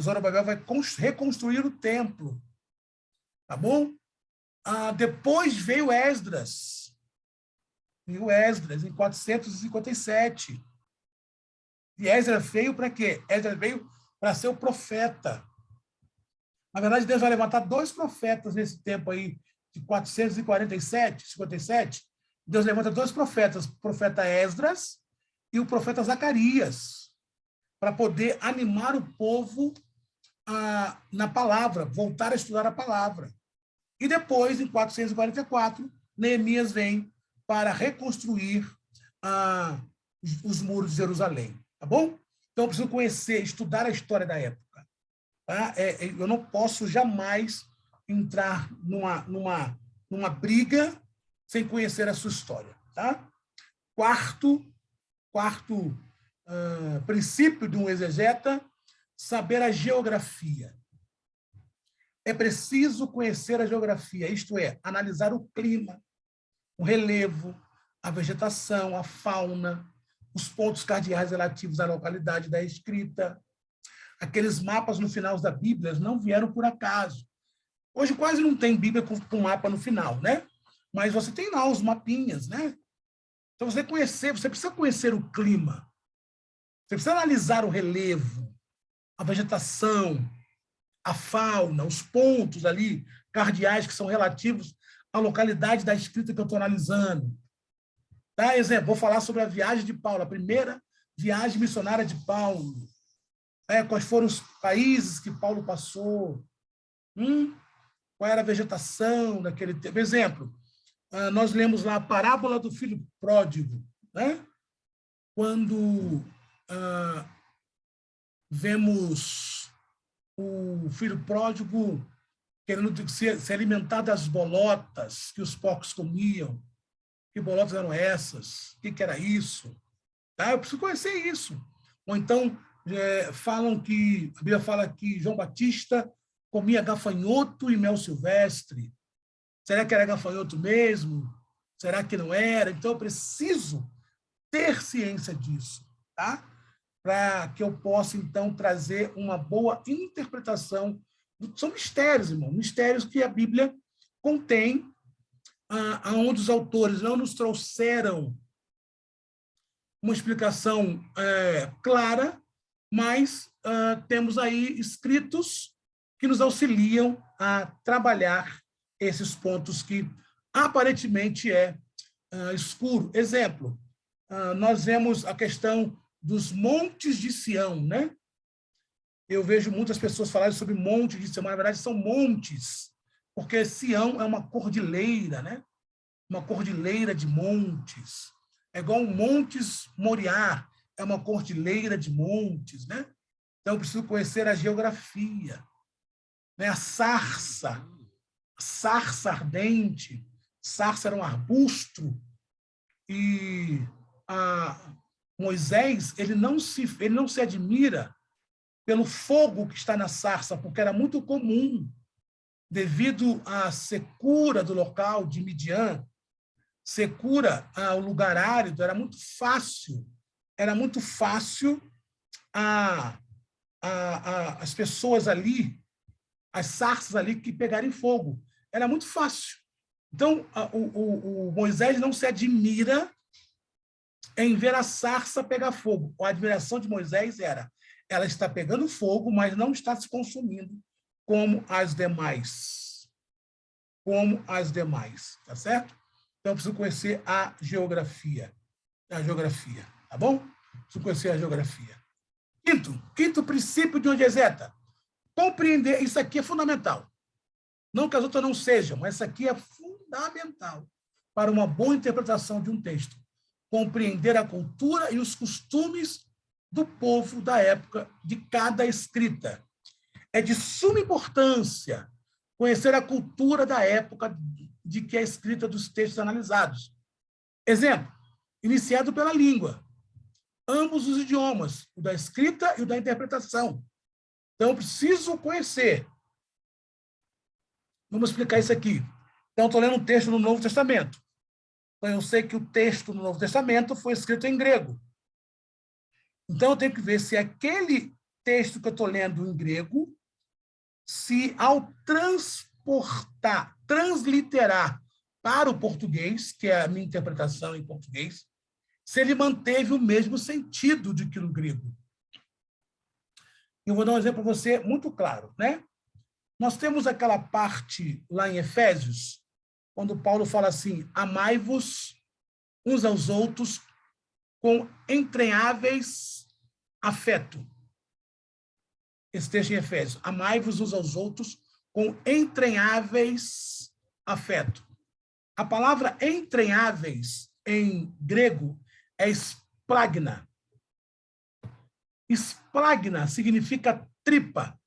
Zorobabel vai reconstruir o templo. Tá bom? Depois veio Esdras. Veio Esdras, em 457. E Esdras veio para quê? Esdras veio para ser o profeta. Na verdade, Deus vai levantar 2 profetas nesse tempo aí, de 447, 57. Deus levanta 2 profetas, o profeta Esdras e o profeta Zacarias, para poder animar o povo na palavra, voltar a estudar a palavra. E depois, em 444, Neemias vem para reconstruir os muros de Jerusalém. Tá bom? Então, eu preciso conhecer, estudar a história da época. Tá? Eu não posso jamais entrar numa briga sem conhecer a sua história. Tá? Quarto princípio de um exegeta, saber a geografia. É preciso conhecer a geografia, isto é, analisar o clima, o relevo, a vegetação, a fauna, os pontos cardeais relativos à localidade da escrita. Aqueles mapas no final da Bíblia não vieram por acaso. Hoje quase não tem Bíblia com mapa no final, né? Mas você tem lá os mapinhas, né? Então, você precisa conhecer o clima. Você precisa analisar o relevo, a vegetação, a fauna, os pontos ali cardeais que são relativos à localidade da escrita que eu estou analisando. Tá? Exemplo, vou falar sobre a viagem de Paulo, a primeira viagem missionária de Paulo. Quais foram os países que Paulo passou? Qual era a vegetação naquele tempo? Exemplo, nós lemos lá a parábola do filho pródigo, né? Quando vemos o filho pródigo querendo se alimentar das bolotas que os porcos comiam. Que bolotas eram essas? O que era isso? Tá? Eu preciso conhecer isso. Ou então, a Bíblia fala que João Batista comia gafanhoto e mel silvestre. Será que era gafanhoto mesmo? Será que não era? Então, eu preciso ter ciência disso, tá? Para que eu possa, então, trazer uma boa interpretação. São mistérios, irmão, mistérios que a Bíblia contém, aonde os autores não nos trouxeram uma explicação clara, mas temos aí escritos que nos auxiliam a trabalhar esses pontos que aparentemente escuro. Exemplo, nós vemos a questão dos montes de Sião, né? Eu vejo muitas pessoas falarem sobre monte de Sião, mas na verdade são montes, porque Sião é uma cordilheira, né? Uma cordilheira de montes. É igual Montes Moriá, é uma cordilheira de montes, né? Então, eu preciso conhecer a geografia, né? A sarça ardente. Sarça era um arbusto e Moisés ele não se admira pelo fogo que está na sarça, porque era muito comum devido à secura do local de Midian, secura ao lugar árido, era muito fácil as pessoas ali, as sarças ali que pegarem fogo. Era muito fácil. Então, o Moisés não se admira em ver a sarça pegar fogo. A admiração de Moisés era, ela está pegando fogo, mas não está se consumindo como as demais. Como as demais, tá certo? Então, eu preciso conhecer a geografia. Tá bom? Preciso conhecer a geografia. Quinto princípio de uma exegeta. Compreender, isso aqui é fundamental. Não que as outras não sejam, mas isso aqui é fundamental para uma boa interpretação de um texto. Compreender a cultura e os costumes do povo da época de cada escrita. É de suma importância conhecer a cultura da época de que é escrita dos textos analisados. Exemplo, iniciado pela língua. Ambos os idiomas, o da escrita e o da interpretação. Então, eu preciso conhecer. Vamos explicar isso aqui. Então, estou lendo um texto no Novo Testamento. Então, eu sei que o texto no Novo Testamento foi escrito em grego. Então, eu tenho que ver se aquele texto que eu estou lendo em grego, se ao transliterar para o português, que é a minha interpretação em português, se ele manteve o mesmo sentido do que no grego. Eu vou dar um exemplo para você muito claro, né? Nós temos aquela parte lá em Efésios, quando Paulo fala assim, amai-vos uns aos outros com entranháveis afeto. Esse texto em Efésios, amai-vos uns aos outros com entranháveis afeto. A palavra entranháveis, em grego, é esplagna. Esplagna significa tripa.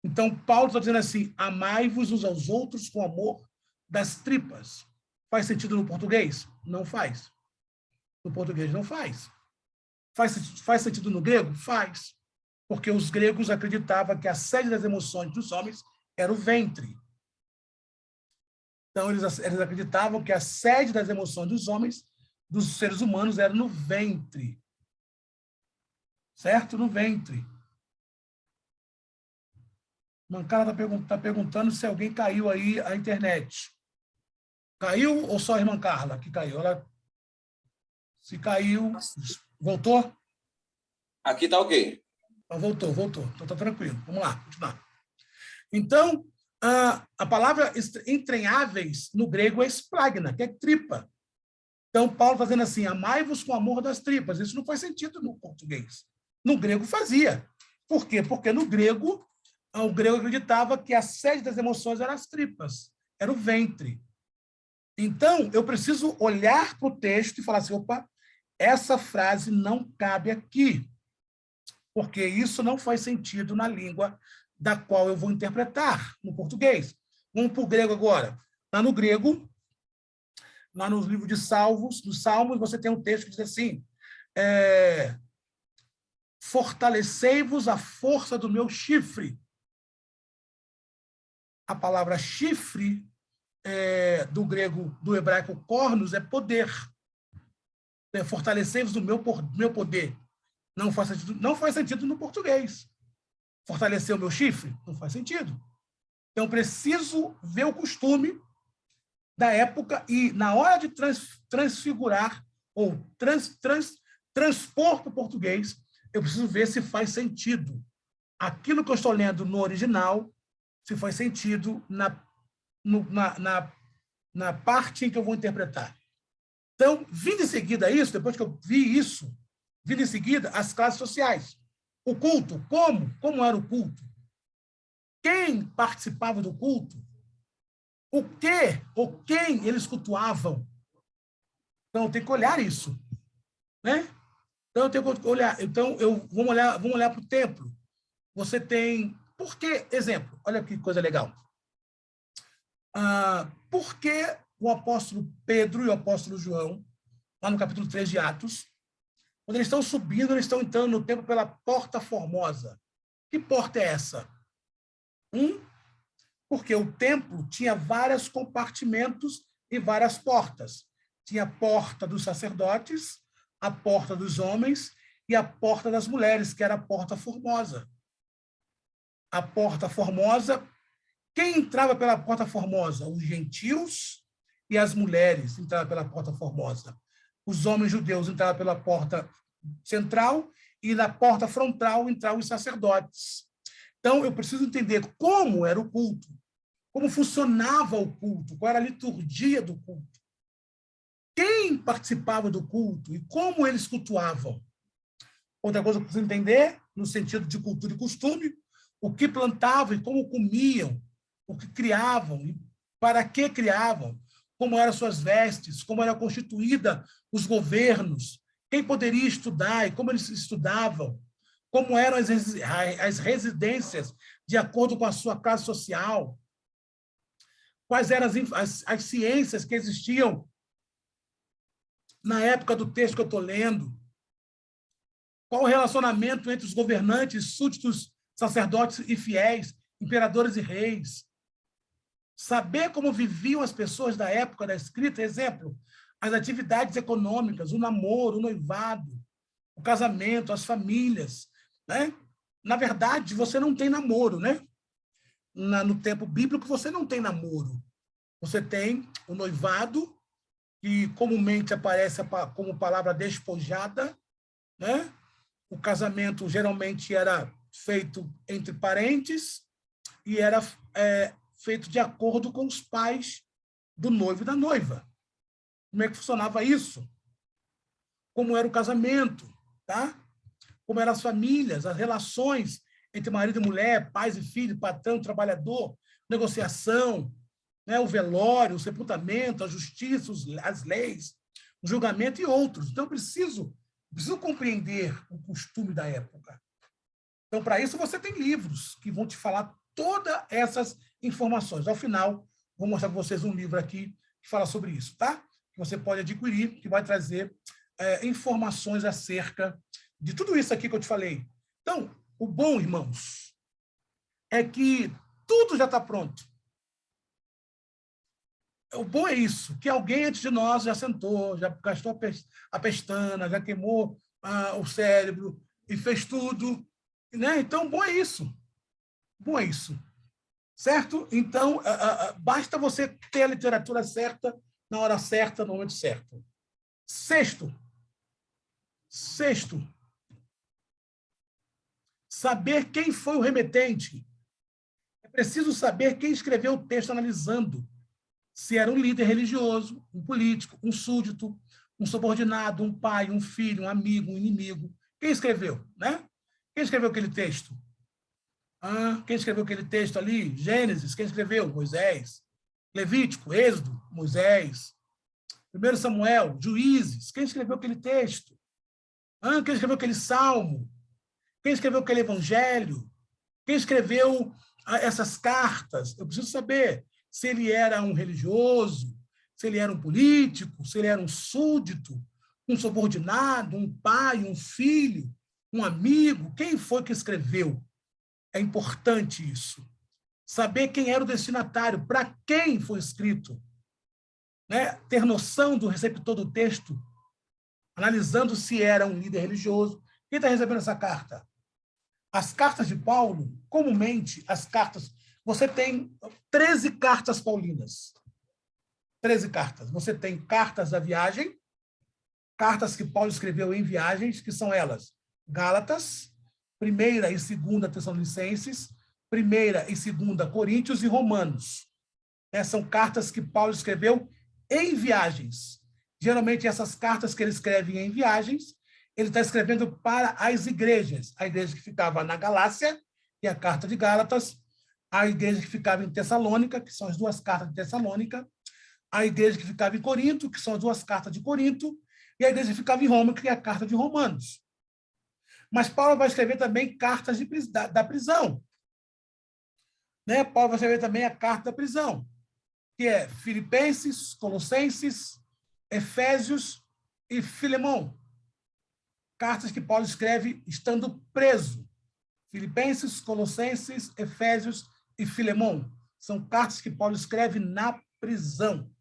Então, Paulo está dizendo assim, amai-vos uns aos outros com amor das tripas. Faz sentido no português? Não faz. No português não faz. Faz sentido no grego? Faz. Porque os gregos acreditavam que a sede das emoções dos homens era o ventre. Então, eles acreditavam que a sede das emoções dos homens, dos seres humanos, era no ventre. Certo? No ventre. Mancala está perguntando se alguém caiu aí a internet. Caiu ou só a irmã Carla que caiu? Ela, se caiu, voltou? Aqui está ok. Voltou. Então está tranquilo. Vamos lá, continuar. Então, a palavra entranháveis no grego é esplagna, que é tripa. Então, Paulo fazendo assim, amai-vos com amor das tripas. Isso não faz sentido no português. No grego fazia. Por quê? Porque no grego, o grego acreditava que a sede das emoções eram as tripas, era o ventre. Então, eu preciso olhar para o texto e falar assim, opa, essa frase não cabe aqui, porque isso não faz sentido na língua da qual eu vou interpretar, no português. Vamos para o grego agora. Lá no grego, lá no livro de Salmos, você tem um texto que diz assim, fortalecei-vos a força do meu chifre. A palavra chifre, do grego, do hebraico cornos, é poder. Fortalecei-vos do meu poder. Não faz sentido no português. Fortalecer o meu chifre? Não faz sentido. Então, preciso ver o costume da época e, na hora de transfigurar ou transpor para o português, eu preciso ver se faz sentido. Aquilo que eu estou lendo no original, se faz sentido na parte em que eu vou interpretar. Então, vindo em seguida isso, depois que eu vi isso, vindo em seguida as classes sociais. O culto, como era o culto? Quem participava do culto? O que ou quem eles cultuavam? Então, eu tenho que olhar isso, né? Então, eu tenho que olhar. Então, vamos olhar para o templo. Você tem... Por que, exemplo, olha que coisa legal. Por que o apóstolo Pedro e o apóstolo João, lá no capítulo 3 de Atos, quando eles estão subindo, eles estão entrando no templo pela Porta Formosa. Que porta é essa? Porque o templo tinha vários compartimentos e várias portas. Tinha a porta dos sacerdotes, a porta dos homens e a porta das mulheres, que era a porta formosa. A porta formosa, quem entrava pela porta formosa? Os gentios e as mulheres entravam pela porta formosa. Os homens judeus entravam pela porta central e na porta frontal entravam os sacerdotes. Então, eu preciso entender como era o culto, como funcionava o culto, qual era a liturgia do culto, quem participava do culto e como eles cultuavam. Outra coisa que eu preciso entender, no sentido de cultura e costume, o que plantavam e como comiam, o que criavam e para que criavam, como eram suas vestes, como era constituída os governos, quem poderia estudar e como eles estudavam, como eram as residências de acordo com a sua classe social, quais eram as ciências que existiam na época do texto que eu estou lendo, qual o relacionamento entre os governantes, súditos, sacerdotes e fiéis, imperadores e reis. Saber como viviam as pessoas da época da escrita, exemplo, as atividades econômicas, o namoro, o noivado, o casamento, as famílias, né? Na verdade, você não tem namoro, né? No tempo bíblico, você não tem namoro. Você tem o noivado, que comumente aparece como palavra despojada, né? O casamento geralmente era feito entre parentes e era feito de acordo com os pais do noivo e da noiva. Como é que funcionava isso? Como era o casamento, tá? Como eram as famílias, as relações entre marido e mulher, pais e filhos, patrão, trabalhador, negociação, né? O velório, o sepultamento, a justiça, as leis, o julgamento e outros. Então, eu preciso compreender o costume da época. Então, para isso, você tem livros que vão te falar todas essas informações. Ao final, vou mostrar para vocês um livro aqui que fala sobre isso, tá? Que você pode adquirir, que vai trazer informações acerca de tudo isso aqui que eu te falei. Então, o bom, irmãos, é que tudo já está pronto. O bom é isso, que alguém antes de nós já sentou, já gastou a pestana, já queimou o cérebro e fez tudo, né? Então, bom é isso. Bom é isso. Certo? Então, basta você ter a literatura certa, na hora certa, no momento certo. Sexto, saber quem foi o remetente. É preciso saber quem escreveu o texto analisando se era um líder religioso, um político, um súdito, um subordinado, um pai, um filho, um amigo, um inimigo. Quem escreveu, né? Quem escreveu aquele texto? Quem escreveu aquele texto ali? Gênesis, quem escreveu? Moisés. Levítico, Êxodo, Moisés. 1 Samuel, Juízes, quem escreveu aquele texto? Quem escreveu aquele salmo? Quem escreveu aquele evangelho? Quem escreveu essas cartas? Eu preciso saber se ele era um religioso, se ele era um político, se ele era um súdito, um subordinado, um pai, um filho, um amigo. Quem foi que escreveu? É importante isso. Saber quem era o destinatário, para quem foi escrito. Né? Ter noção do receptor do texto, analisando se era um líder religioso. Quem está recebendo essa carta? As cartas de Paulo, comumente, as cartas... Você tem 13 cartas paulinas. 13 cartas. Você tem cartas da viagem, cartas que Paulo escreveu em viagens, que são elas: Gálatas, 1ª e 2ª Tessalonicenses, 1ª e 2ª Coríntios e Romanos. São cartas que Paulo escreveu em viagens. Geralmente, essas cartas que ele escreve em viagens, ele está escrevendo para as igrejas. A igreja que ficava na Galácia, que é a carta de Gálatas, a igreja que ficava em Tessalônica, que são as 2 cartas de Tessalônica, a igreja que ficava em Corinto, que são as 2 cartas de Corinto, e a igreja que ficava em Roma, que é a carta de Romanos. Mas Paulo vai escrever também cartas da prisão. Né? Paulo vai escrever também a carta da prisão, que é Filipenses, Colossenses, Efésios e Filemão. Cartas que Paulo escreve estando preso. Filipenses, Colossenses, Efésios e Filemão. são cartas que Paulo escreve na prisão.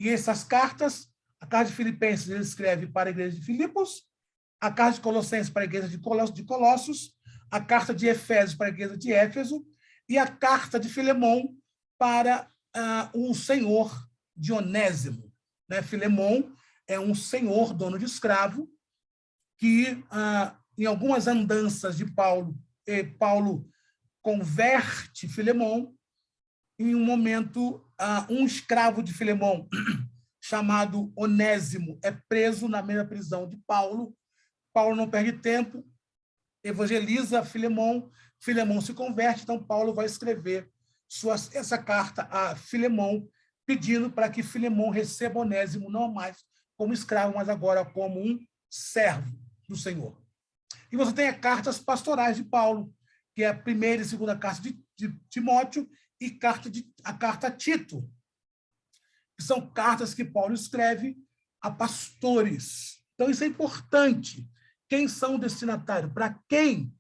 E essas cartas, a carta de Filipenses ele escreve para a igreja de Filipos, a carta de Colossenses para a igreja de Colossos, a carta de Efésios para a igreja de Éfeso e a carta de Filemão para o senhor de Onésimo. Né? Filemão é um senhor, dono de escravo, que em algumas andanças de Paulo, Paulo converte Filemão. Em um momento, um escravo de Filemão, chamado Onésimo, é preso na mesma prisão de Paulo. Paulo não perde tempo, evangeliza Filemão, Filemão se converte, então Paulo vai escrever essa carta a Filemão, pedindo para que Filemão receba Onésimo não mais como escravo, mas agora como um servo do Senhor. E você tem as cartas pastorais de Paulo, que é a primeira e segunda carta de Timóteo e a carta a Tito, que são cartas que Paulo escreve a pastores. Então, isso é importante. Quem são o destinatário? Para quem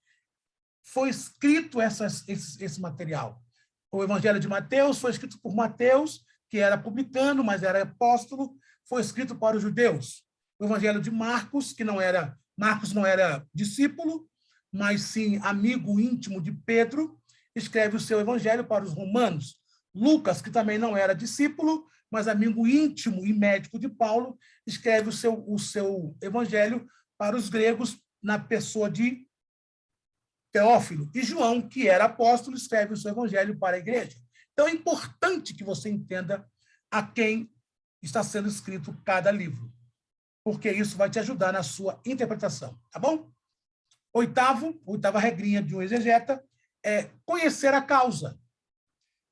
foi escrito esse material? O Evangelho de Mateus foi escrito por Mateus, que era publicano, mas era apóstolo, foi escrito para os judeus. O Evangelho de Marcos, Marcos não era discípulo, mas sim amigo íntimo de Pedro, escreve o seu evangelho para os romanos. Lucas, que também não era discípulo, mas amigo íntimo e médico de Paulo, escreve o seu evangelho para os gregos na pessoa de Teófilo. E João, que era apóstolo, escreve o seu evangelho para a igreja. Então, é importante que você entenda a quem está sendo escrito cada livro, porque isso vai te ajudar na sua interpretação, tá bom? Oitava regrinha de um exegeta é conhecer a causa.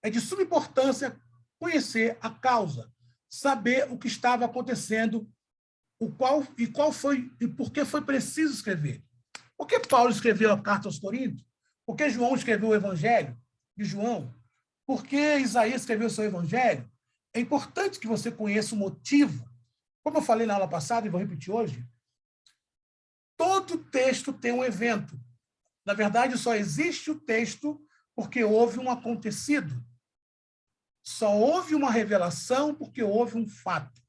É de suma importância conhecer a causa, saber o que estava acontecendo, qual foi e por que foi preciso escrever. Por que Paulo escreveu a carta aos Coríntios? Por que João escreveu o Evangelho de João? Por que Isaías escreveu o seu Evangelho? É importante que você conheça o motivo. Como eu falei na aula passada e vou repetir hoje, todo texto tem um evento. Na verdade, só existe o texto porque houve um acontecido. Só houve uma revelação porque houve um fato.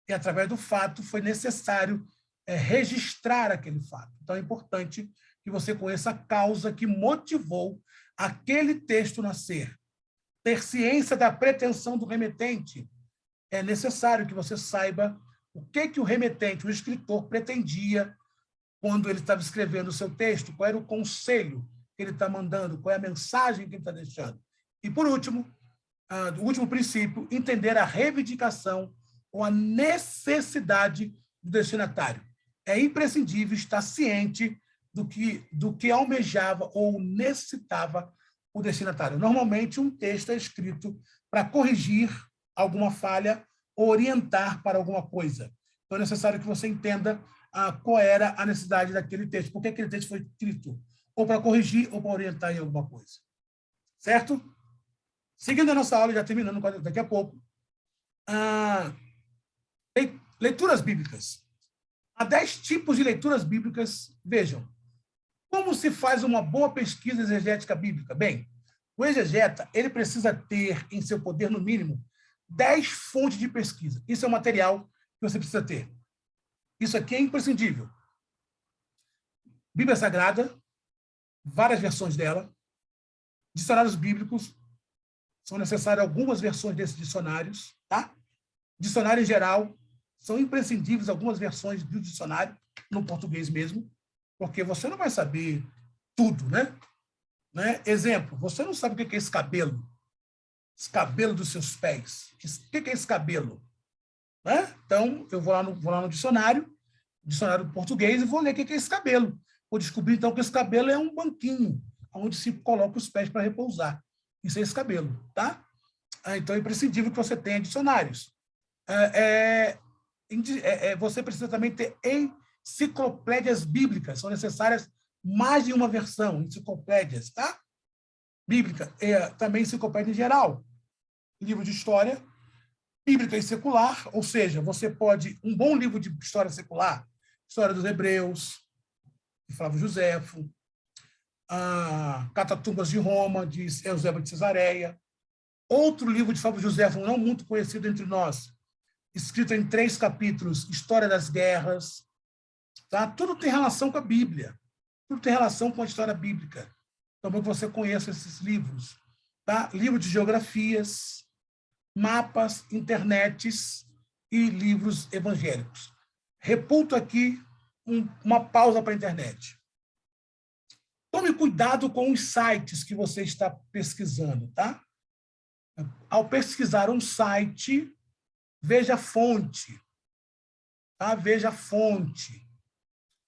E, através do fato, foi necessário registrar aquele fato. Então, é importante que você conheça a causa que motivou aquele texto nascer. Ter ciência da pretensão do remetente. É necessário que você saiba o que o remetente, o escritor, pretendia quando ele estava escrevendo o seu texto, qual era o conselho que ele está mandando, qual é a mensagem que ele está deixando. E, por último, o último princípio, entender a reivindicação ou a necessidade do destinatário. É imprescindível estar ciente do que almejava ou necessitava o destinatário. Normalmente, um texto é escrito para corrigir alguma falha ou orientar para alguma coisa. Então, é necessário que você entenda qual era a necessidade daquele texto, por que aquele texto foi escrito, ou para corrigir ou para orientar em alguma coisa. Certo? Seguindo a nossa aula, já terminando daqui a pouco, leituras bíblicas. Há 10 tipos de leituras bíblicas. Vejam, como se faz uma boa pesquisa exegética bíblica? Bem, o exegeta ele precisa ter em seu poder, no mínimo, 10 fontes de pesquisa. Isso é o material que você precisa ter. Isso aqui é imprescindível. Bíblia Sagrada, várias versões dela, dicionários bíblicos, são necessárias algumas versões desses dicionários, tá? Dicionário em geral, são imprescindíveis algumas versões do dicionário, no português mesmo, porque você não vai saber tudo, né? Exemplo, você não sabe o que é esse cabelo dos seus pés. O que é esse cabelo? Né? Então, eu vou lá no dicionário português, e vou ler o que é esse cabelo. Vou descobrir, então, que esse cabelo é um banquinho, onde se coloca os pés para repousar. Isso é esse cabelo, tá? Então, é imprescindível que você tenha dicionários. Você precisa também ter enciclopédias bíblicas. São necessárias mais de uma versão, enciclopédias, tá? Bíblica. Também enciclopédia em geral. Livro de história, bíblica e secular, ou seja, você pode... Um bom livro de história secular, História dos Hebreus, de Flávio Joséfo, Catatumbas de Roma, de Eusébio de Cesareia, Outro livro de Flávio Josefo, não muito conhecido entre nós, escrito em 3 capítulos, História das Guerras. Tá? Tudo tem relação com a Bíblia. Tudo tem relação com a história bíblica. Então, que você conheça esses livros. Tá? Livro de geografias, mapas, internets e livros evangélicos. Reputo aqui uma pausa para a internet. Tome cuidado com os sites que você está pesquisando, tá? Ao pesquisar um site, veja a fonte, tá? Veja a fonte,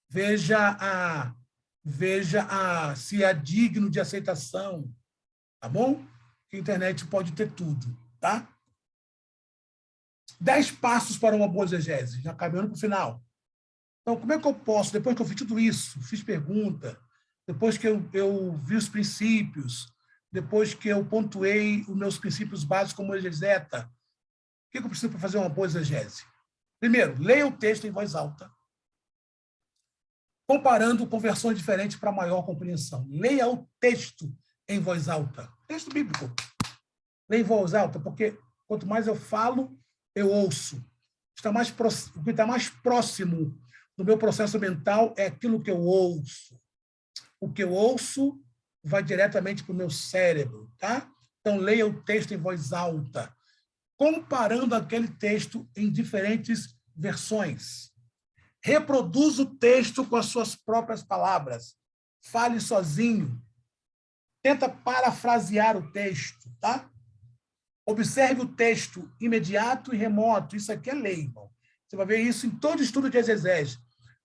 veja se é digno de aceitação, tá bom? A internet pode ter tudo, tá? 10 passos para uma boa exegese, já caminhando para o final. Então, como é que eu posso, depois que eu fiz tudo isso, fiz pergunta, depois que eu vi os princípios, depois que eu pontuei os meus princípios básicos como exegeta, o que eu preciso para fazer uma boa exegese? Primeiro, leia o texto em voz alta, comparando com versões diferentes para maior compreensão. Leia o texto em voz alta. Texto bíblico. Leia em voz alta, porque quanto mais eu falo, eu ouço. O que está mais próximo do meu processo mental é aquilo que eu ouço. O que eu ouço vai diretamente para o meu cérebro, tá? Então, leia o texto em voz alta, comparando aquele texto em diferentes versões. Reproduza o texto com as suas próprias palavras. Fale sozinho. Tenta parafrasear o texto, tá? Observe o texto imediato e remoto. Isso aqui é lei, irmão. Você vai ver isso em todo estudo de exegese.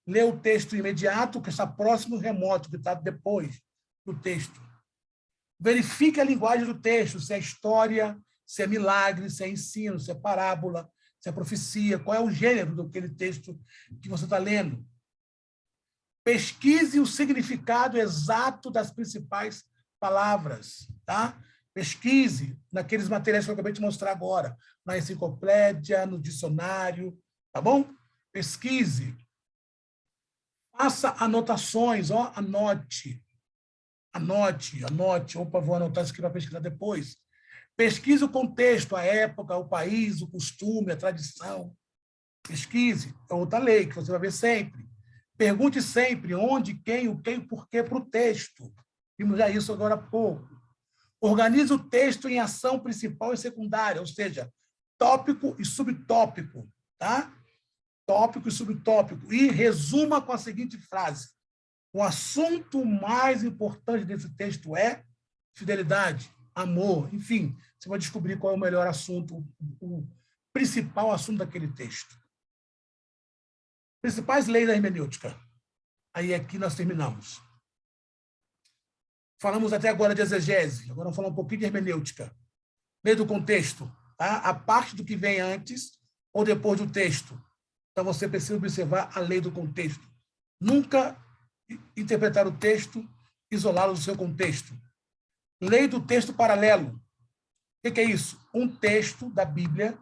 Lê o texto imediato, que está próximo, e remoto, que está depois do texto. Verifique a linguagem do texto, se é história, se é milagre, se é ensino, se é parábola, se é profecia, qual é o gênero daquele texto que você está lendo. Pesquise o significado exato das principais palavras, tá? Pesquise naqueles materiais que eu acabei de mostrar agora, na enciclopédia, no dicionário, tá bom? Pesquise. Faça anotações, ó, anote. Opa, vou anotar isso aqui para pesquisar depois. Pesquise o contexto, a época, o país, o costume, a tradição. Pesquise. É outra lei que você vai ver sempre. Pergunte sempre onde, quem, o que e por quê para o texto. Vimos já isso agora há pouco. Organize o texto em ação principal e secundária, ou seja, tópico e subtópico, tá? Tópico e subtópico. E resuma com a seguinte frase: o assunto mais importante desse texto é fidelidade, amor, enfim, você vai descobrir qual é o melhor assunto, o principal assunto daquele texto. Principais leis da hermenêutica. Aí aqui nós terminamos. Falamos até agora de exegese, agora vamos falar um pouquinho de hermenêutica. Lei do contexto, tá? A parte do que vem antes ou depois do texto. Então, você precisa observar a lei do contexto. Nunca interpretar o texto isolado do seu contexto. Lei do texto paralelo. O que é isso? Um texto da Bíblia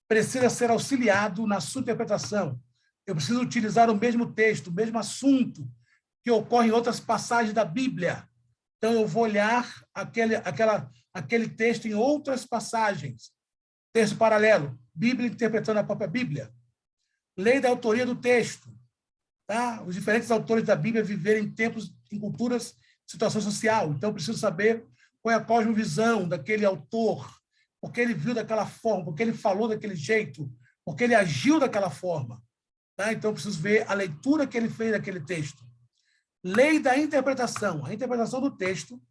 precisa ser auxiliado na sua interpretação. Eu preciso utilizar o mesmo texto, o mesmo assunto que ocorre em outras passagens da Bíblia. Então, eu vou olhar aquele texto em outras passagens. Texto paralelo. Bíblia interpretando a própria Bíblia. Lei da autoria do texto. Tá? Os diferentes autores da Bíblia viveram em tempos, em culturas, situação social. Então, eu preciso saber qual é a cosmovisão daquele autor, porque ele viu daquela forma, porque ele falou daquele jeito, porque ele agiu daquela forma. Tá? Então, eu preciso ver a leitura que ele fez daquele texto. Lei da interpretação. A interpretação do texto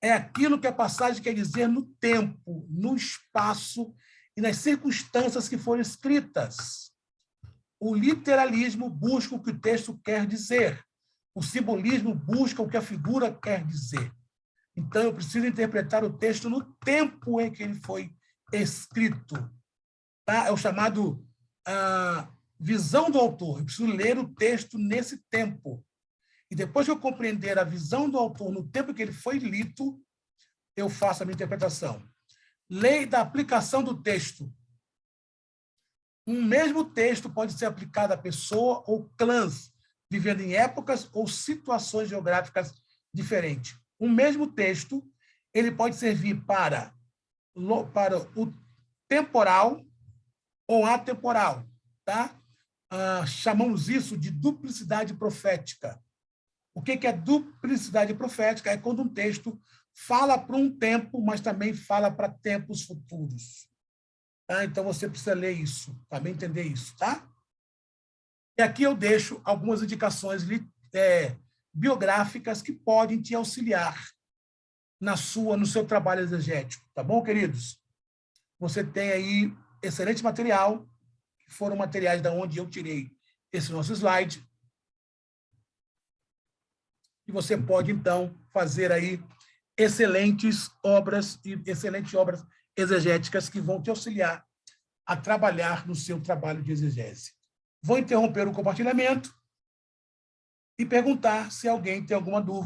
é aquilo que a passagem quer dizer no tempo, no espaço e nas circunstâncias que foram escritas. O literalismo busca o que o texto quer dizer. O simbolismo busca o que a figura quer dizer. Então, eu preciso interpretar o texto no tempo em que ele foi escrito. Tá? É o chamado visão do autor. Eu preciso ler o texto nesse tempo. E depois que eu compreender a visão do autor no tempo em que ele foi lido, eu faço a minha interpretação. Lei da aplicação do texto. Um mesmo texto pode ser aplicado a pessoa ou clãs, vivendo em épocas ou situações geográficas diferentes. Um mesmo texto, ele pode servir para para o temporal ou atemporal, tá? Chamamos isso de duplicidade profética. O que é duplicidade profética? É quando um texto fala para um tempo, mas também fala para tempos futuros. Tá? Então, você precisa ler isso, também entender isso, tá? E aqui eu deixo algumas indicações biográficas que podem te auxiliar no seu trabalho exegético, tá bom, queridos? Você tem aí excelente material, que foram materiais da onde eu tirei esse nosso slide. E você pode, então, fazer aí excelentes obras exegéticas que vão te auxiliar a trabalhar no seu trabalho de exegese. Vou interromper o compartilhamento e perguntar se alguém tem alguma dúvida.